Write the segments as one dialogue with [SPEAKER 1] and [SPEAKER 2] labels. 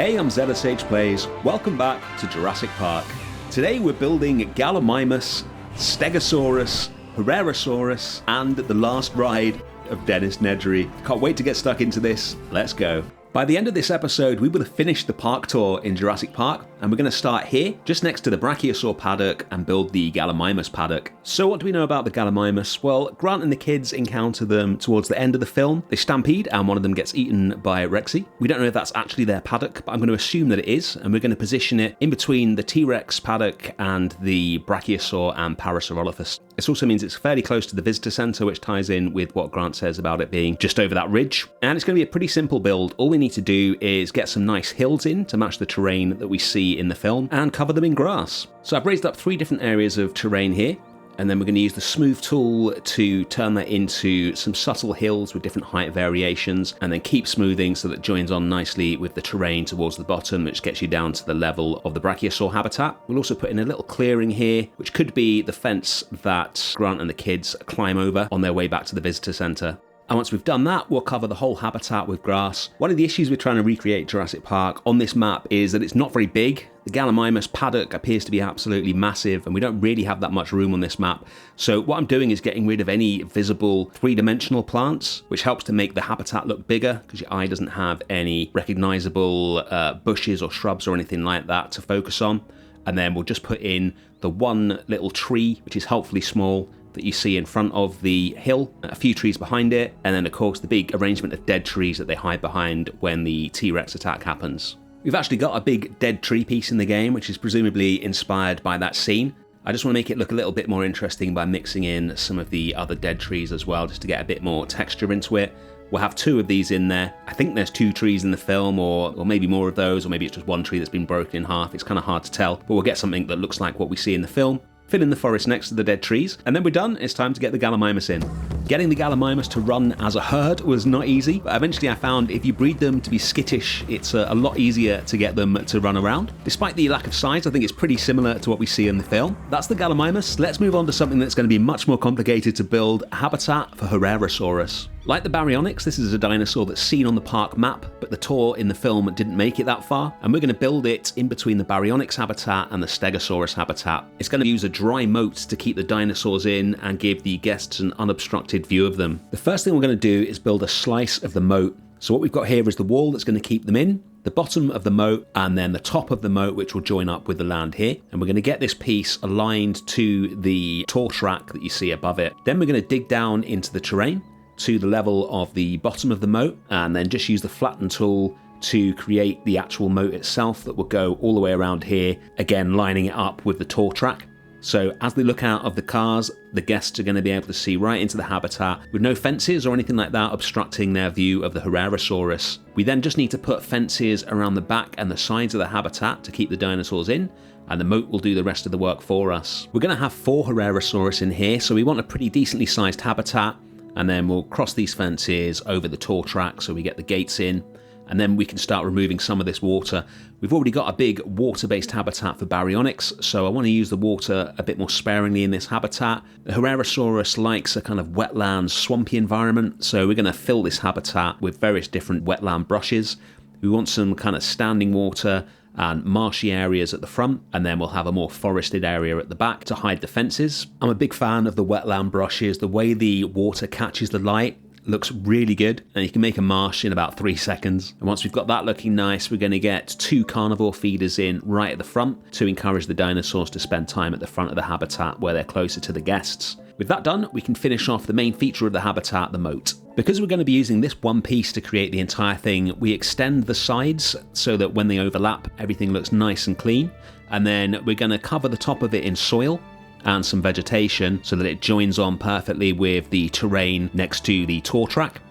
[SPEAKER 1] Hey, I'm ZSH Plays. Welcome back to Jurassic Park. Today we're building Gallimimus, Stegosaurus Herrerasaurus, and the last ride of Dennis Nedry. Can't wait to get stuck into this. Let's go. By the end of this episode, we will have finished the park tour in Jurassic Park, and we're going to start here, just next to the Brachiosaur Paddock, and build the Gallimimus Paddock. So what do we know about the Gallimimus? Well, Grant and the kids encounter them towards the end of the film. They stampede, and one of them gets eaten by Rexy. We don't know if that's actually their paddock, but I'm going to assume that it is, and we're going to position it in between the T-Rex paddock and the Brachiosaur and Parasaurolophus. This also means it's fairly close to the visitor center, which ties in with what Grant says about it being just over that ridge. And it's going to be a pretty simple build. All we need to do is get some nice hills in to match the terrain that we see in the film and cover them in grass. So I've raised up 3 different areas of terrain here, and then we're going to use the smooth tool to turn that into some subtle hills with different height variations, and then keep smoothing so that it joins on nicely with the terrain towards the bottom, which gets you down to the level of the Brachiosaur habitat. We'll also put in a little clearing here, which could be the fence that Grant and the kids climb over on their way back to the visitor center. And once we've done that, we'll cover the whole habitat with grass. One of the issues with trying to recreate Jurassic Park on this map is that it's not very big. The Gallimimus Paddock appears to be absolutely massive, and we don't really have that much room on this map. So what I'm doing is getting rid of any visible 3-dimensional plants, which helps to make the habitat look bigger, because your eye doesn't have any recognizable bushes or shrubs or anything like that to focus on. And then we'll just put in the one little tree, which is helpfully small, that you see in front of the hill, a few trees behind it, and then of course the big arrangement of dead trees that they hide behind when the T-Rex attack happens. We've actually got a big dead tree piece in the game, which is presumably inspired by that scene. I just want to make it look a little bit more interesting by mixing in some of the other dead trees as well, just to get a bit more texture into it. We'll have 2 of these in there. I think there's 2 trees in the film, or maybe more of those, or maybe it's just one tree that's been broken in half. It's kind of hard to tell, but we'll get something that looks like what we see in the film. Fill in the forest next to the dead trees, and then we're done. It's time to get the Gallimimus in. Getting the Gallimimus to run as a herd was not easy, but eventually I found if you breed them to be skittish, it's a lot easier to get them to run around. Despite the lack of size, I think it's pretty similar to what we see in the film. That's the Gallimimus. Let's move on to something that's going to be much more complicated to build, a habitat for Herrerasaurus. Like the Baryonyx, this is a dinosaur that's seen on the park map, but the tour in the film didn't make it that far, and we're going to build it in between the Baryonyx habitat and the Stegosaurus habitat. It's going to use a dry moat to keep the dinosaurs in and give the guests an unobstructed view of them. The first thing we're going to do is build a slice of the moat. So what we've got here is the wall that's going to keep them in, the bottom of the moat, and then the top of the moat, which will join up with the land here. And we're going to get this piece aligned to the tour track that you see above it. Then we're going to dig down into the terrain to the level of the bottom of the moat, and then just use the flatten tool to create the actual moat itself that will go all the way around here, again lining it up with the tour track. So as they look out of the cars, the guests are going to be able to see right into the habitat with no fences or anything like that obstructing their view of the Herrerasaurus. We then just need to put fences around the back and the sides of the habitat to keep the dinosaurs in, and the moat will do the rest of the work for us. We're going to have 4 Herrerasaurus in here, so we want a pretty decently sized habitat. And then we'll cross these fences over the tour track so we get the gates in, and then we can start removing some of this water. We've already got a big water-based habitat for Baryonyx, so I want to use the water a bit more sparingly in this habitat. The Herrerasaurus likes a kind of wetland, swampy environment, so we're going to fill this habitat with various different wetland brushes. We want some kind of standing water and marshy areas at the front, and then we'll have a more forested area at the back to hide the fences. I'm a big fan of the wetland brushes. The way the water catches the light looks really good, and you can make a marsh in about 3 seconds. And once we've got that looking nice, we're going to get 2 carnivore feeders in right at the front to encourage the dinosaurs to spend time at the front of the habitat where they're closer to the guests. With that done, we can finish off the main feature of the habitat, the moat. Because we're going to be using this one piece to create the entire thing, we extend the sides so that when they overlap, everything looks nice and clean. And then we're going to cover the top of it in soil and some vegetation so that it joins on perfectly with the terrain next to the tour track.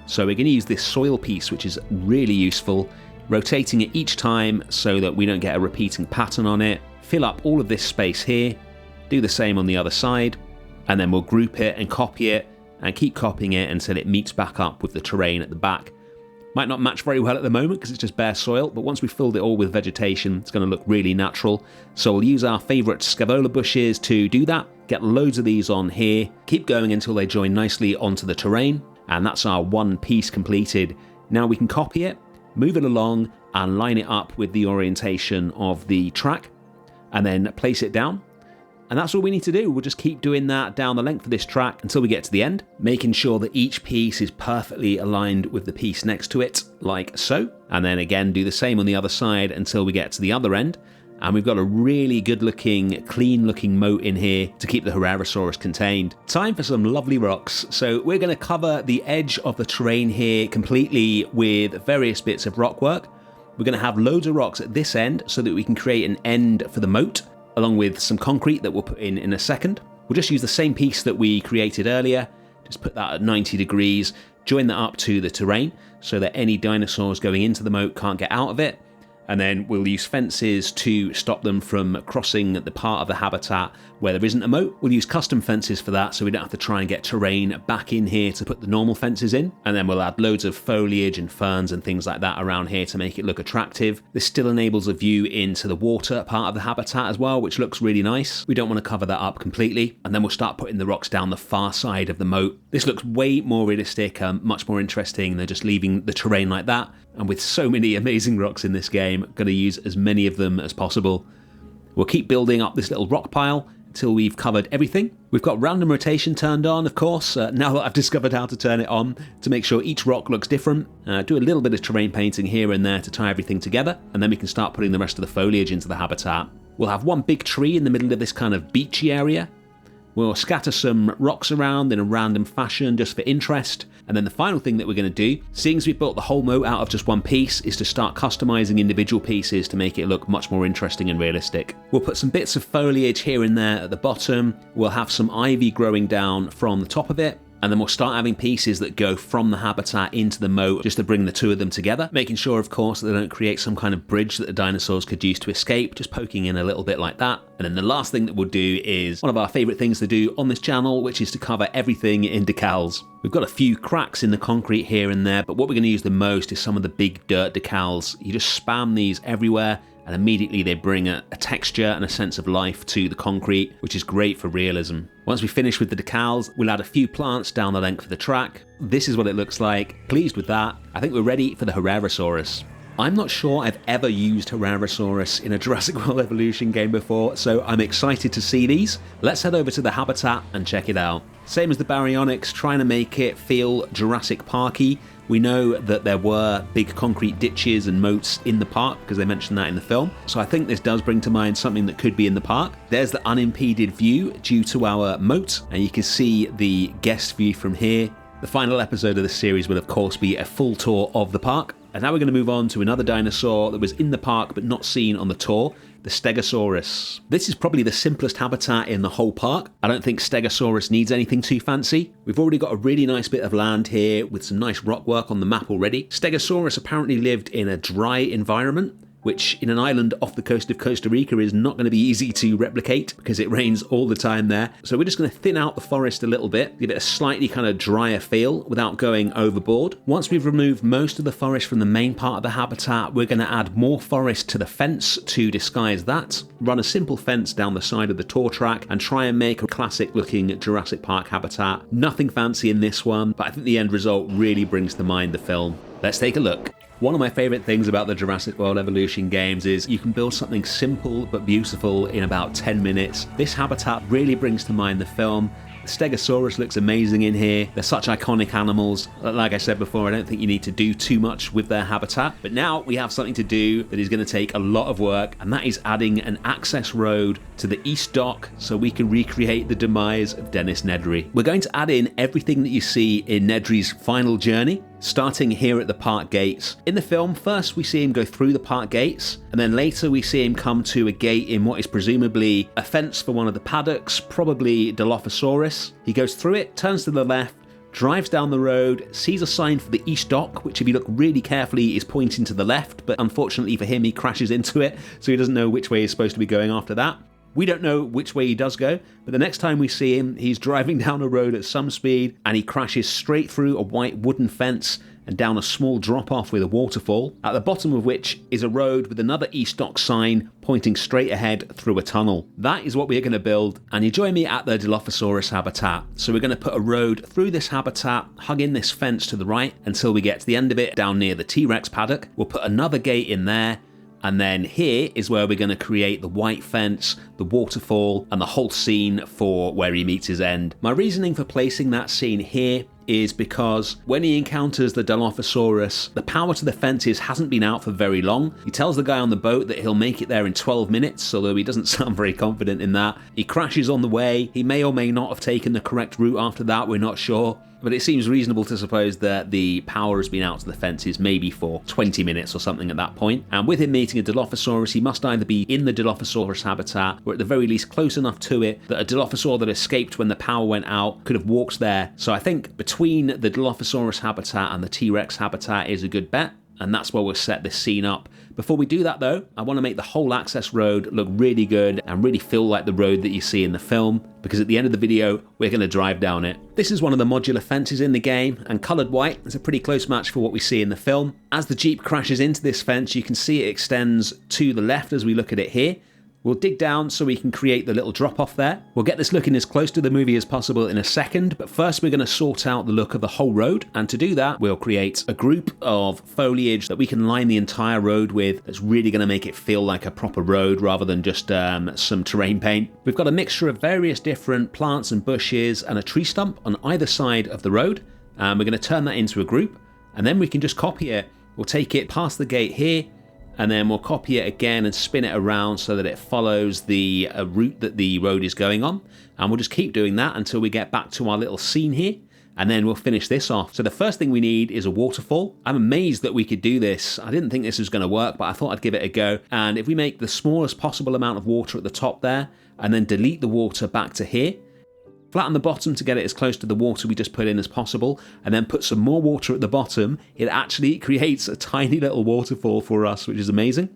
[SPEAKER 1] So we're going to use this soil piece, which is really useful, rotating it each time so that we don't get a repeating pattern on it. Fill up all of this space here, do the same on the other side, and then we'll group it and copy it and keep copying it until it meets back up with the terrain at the back. Might not match very well at the moment because it's just bare soil, but once we've filled it all with vegetation, it's going to look really natural. So we'll use our favourite Scaevola bushes to do that, get loads of these on here, keep going until they join nicely onto the terrain, and that's our one piece completed. Now we can copy it move it along and line it up with the orientation of the track, and then place it down. And that's all we need to do. We'll just keep doing that down the length of this track until we get to the end, making sure that each piece is perfectly aligned with the piece next to it, like so. And then again, do the same on the other side until we get to the other end. And we've got a really good looking, clean looking moat in here to keep the Herrerasaurus contained. Time for some lovely rocks. So we're going to cover the edge of the terrain here completely with various bits of rock work. We're going to have loads of rocks at this end so that we can create an end for the moat, along with some concrete that we'll put in a second. We'll just use the same piece that we created earlier, just put that at 90 degrees, join that up to the terrain so that any dinosaurs going into the moat can't get out of it. And then we'll use fences to stop them from crossing the part of the habitat where there isn't a moat. We'll use custom fences for that so we don't have to try and get terrain back in here to put the normal fences in. And then we'll add loads of foliage and ferns and things like that around here to make it look attractive. This still enables a view into the water part of the habitat as well, which looks really nice. We don't want to cover that up completely. And then we'll start putting the rocks down the far side of the moat. This looks way more realistic, much more interesting than just leaving the terrain like that. And with so many amazing rocks in this game, I'm going to use as many of them as possible. We'll keep building up this little rock pile until we've covered everything. We've got random rotation turned on, of course, now that I've discovered how to turn it on to make sure each rock looks different. Do a little bit of terrain painting here and there to tie everything together, and then we can start putting the rest of the foliage into the habitat. We'll have one big tree in the middle of this kind of beachy area. We'll scatter some rocks around in a random fashion just for interest. And then the final thing that we're going to do, seeing as we built the whole moat out of just one piece, is to start customizing individual pieces to make it look much more interesting and realistic. We'll put some bits of foliage here and there at the bottom. We'll have some ivy growing down from the top of it. And then we'll start having pieces that go from the habitat into the moat just to bring the two of them together, making sure, of course, that they don't create some kind of bridge that the dinosaurs could use to escape, just poking in a little bit like that. And then the last thing that we'll do is one of our favorite things to do on this channel, which is to cover everything in decals. We've got a few cracks in the concrete here and there, but what we're going to use the most is some of the big dirt decals. You just spam these everywhere, and immediately they bring a texture and a sense of life to the concrete, which is great for realism. Once we finish with the decals, we'll add a few plants down the length of the track. This is what it looks like. Pleased with that. I think we're ready for the Herrerasaurus. I'm not sure I've ever used Herrerasaurus in a Jurassic World Evolution game before, so I'm excited to see these. Let's head over to the habitat and check it out. Same as the Baryonyx, trying to make it feel Jurassic Parky. We know that there were big concrete ditches and moats in the park because they mentioned that in the film. So I think this does bring to mind something that could be in the park. There's the unimpeded view due to our moat, and you can see the guest view from here. The final episode of the series will of course be a full tour of the park. And now we're going to move on to another dinosaur that was in the park but not seen on the tour, the Stegosaurus. This is probably the simplest habitat in the whole park. I don't think Stegosaurus needs anything too fancy. We've already got a really nice bit of land here with some nice rock work on the map already. Stegosaurus apparently lived in a dry environment, which in an island off the coast of Costa Rica is not going to be easy to replicate because it rains all the time there. So we're just going to thin out the forest a little bit, give it a slightly kind of drier feel without going overboard. Once we've removed most of the forest from the main part of the habitat, we're going to add more forest to the fence to disguise that, run a simple fence down the side of the tour track and try and make a classic looking Jurassic Park habitat. Nothing fancy in this one, but I think the end result really brings to mind the film. Let's take a look. One of my favourite things about the Jurassic World Evolution games is you can build something simple but beautiful in about 10 minutes. This habitat really brings to mind the film. The Stegosaurus looks amazing in here. They're such iconic animals. Like I said before, I don't think you need to do too much with their habitat. But now we have something to do that is going to take a lot of work, and that is adding an access road to the east dock so we can recreate the demise of Dennis Nedry. We're going to add in everything that you see in Nedry's final journey, starting here at the park gates. In the film, first we see him go through the park gates, and then later we see him come to a gate in what is presumably a fence for one of the paddocks, probably Dilophosaurus. He goes through it, turns to the left, drives down the road, sees a sign for the east dock, which if you look really carefully is pointing to the left, but unfortunately for him he crashes into it, so he doesn't know which way he's supposed to be going after that. We don't know which way he does go, but the next time we see him, he's driving down a road at some speed and he crashes straight through a white wooden fence and down a small drop-off with a waterfall, at the bottom of which is a road with another East Dock sign pointing straight ahead through a tunnel. That is what we're going to build, and you join me at the Dilophosaurus habitat. So we're going to put a road through this habitat, hug in this fence to the right until we get to the end of it down near the T-Rex paddock. We'll put another gate in there, and then here is where we're going to create the white fence, the waterfall, and the whole scene for where he meets his end. My reasoning for placing that scene here is because when he encounters the Dilophosaurus, the power to the fences hasn't been out for very long. He tells the guy on the boat that he'll make it there in 12 minutes, although he doesn't sound very confident in that. He crashes on the way. He may or may not have taken the correct route after that, we're not sure. But it seems reasonable to suppose that the power has been out to the fences maybe for 20 minutes or something at that point. And with him meeting a Dilophosaurus, he must either be in the Dilophosaurus habitat or at the very least close enough to it that a Dilophosaur that escaped when the power went out could have walked there. So I think between the Dilophosaurus habitat and the T-Rex habitat is a good bet, and that's where we'll set this scene up. Before we do that though, I want to make the whole access road look really good and really feel like the road that you see in the film, because at the end of the video, we're going to drive down it. This is one of the modular fences in the game, and coloured white is a pretty close match for what we see in the film. As the Jeep crashes into this fence, you can see it extends to the left as we look at it here. We'll dig down so we can create the little drop-off there. We'll get this looking as close to the movie as possible in a second, but first we're going to sort out the look of the whole road, and to do that, we'll create a group of foliage that we can line the entire road with that's really going to make it feel like a proper road rather than just some terrain paint. We've got a mixture of various different plants and bushes and a tree stump on either side of the road, and we're going to turn that into a group, and then we can just copy it. We'll take it past the gate here, and then we'll copy it again and spin it around so that it follows the route that the road is going on. And we'll just keep doing that until we get back to our little scene here, and then we'll finish this off. So the first thing we need is a waterfall. I'm amazed that we could do this. I didn't think this was going to work, but I thought I'd give it a go. And if we make the smallest possible amount of water at the top there, and then delete the water back to here, flatten the bottom to get it as close to the water we just put in as possible, and then put some more water at the bottom, it actually creates a tiny little waterfall for us, which is amazing.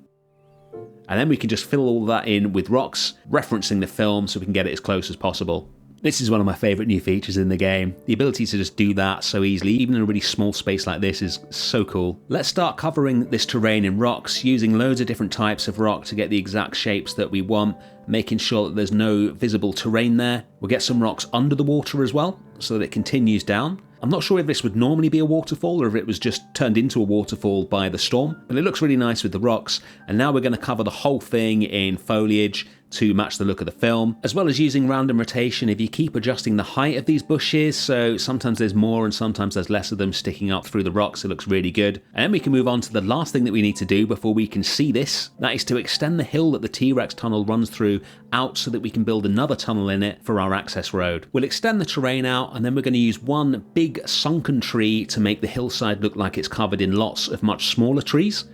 [SPEAKER 1] And then we can just fill all that in with rocks, referencing the film so we can get it as close as possible. This is one of my favourite new features in the game. The ability to just do that so easily, even in a really small space like this, is so cool. Let's start covering this terrain in rocks, using loads of different types of rock to get the exact shapes that we want, making sure that there's no visible terrain there. We'll get some rocks under the water as well, so that it continues down. I'm not sure if this would normally be a waterfall or if it was just turned into a waterfall by the storm, but it looks really nice with the rocks. And now we're going to cover the whole thing in foliage to match the look of the film, as well as using random rotation. If you keep adjusting the height of these bushes, so sometimes there's more and sometimes there's less of them sticking up through the rocks, it looks really good. And then we can move on to the last thing that we need to do before we can see this. That is to extend the hill that the T-Rex tunnel runs through out so that we can build another tunnel in it for our access road. We'll extend the terrain out, and then we're going to use one big sunken tree to make the hillside look like it's covered in lots of much smaller trees.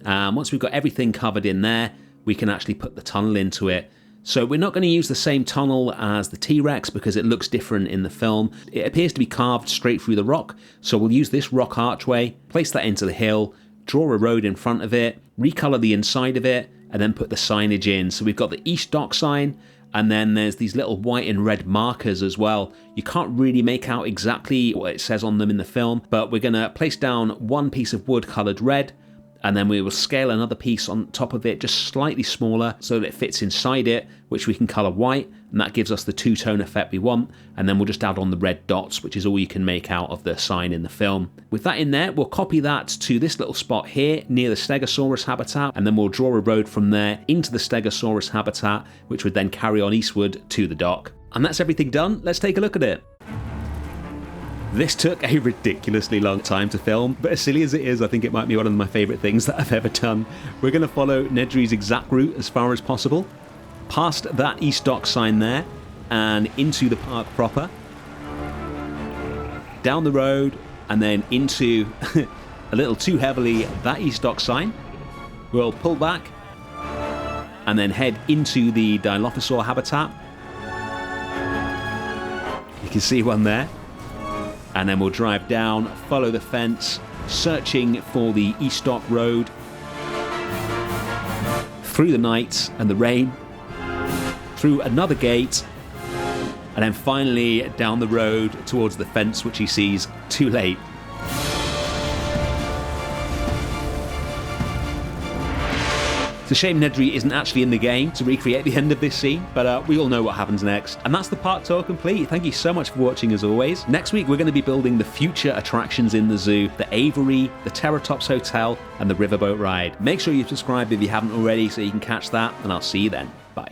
[SPEAKER 1] Once we've got everything covered in there, we can actually put the tunnel into it. So we're not going to use the same tunnel as the T-Rex because it looks different in the film. It appears to be carved straight through the rock, so we'll use this rock archway, place that into the hill, draw a road in front of it, recolor the inside of it, and then put the signage in. So we've got the East Dock sign, and then there's these little white and red markers as well. You can't really make out exactly what it says on them in the film, but we're going to place down one piece of wood colored red, and then we will scale another piece on top of it just slightly smaller so that it fits inside it, which we can colour white, and that gives us the two-tone effect we want. And then we'll just add on the red dots, which is all you can make out of the sign in the film. With that in there, we'll copy that to this little spot here near the Stegosaurus habitat, and then we'll draw a road from there into the Stegosaurus habitat, which would then carry on eastward to the dock. And that's everything done. Let's take a look at it. This took a ridiculously long time to film, but as silly as it is, I think it might be one of my favourite things that I've ever done. We're going to follow Nedry's exact route as far as possible, past that East Dock sign there, and into the park proper, down the road, and then into, a little too heavily, that East Dock sign. We'll pull back, and then head into the Dilophosaur habitat. You can see one there. And then we'll drive down, follow the fence, searching for the East Dock Road, through the night and the rain, through another gate, and then finally down the road towards the fence, which he sees too late. It's a shame Nedry isn't actually in the game to recreate the end of this scene, but we all know what happens next. And that's the park tour complete. Thank you so much for watching as always. Next week we're going to be building the future attractions in the zoo, the aviary, the Terratops Hotel, and the riverboat ride. Make sure you subscribe if you haven't already so you can catch that, and I'll see you then. Bye.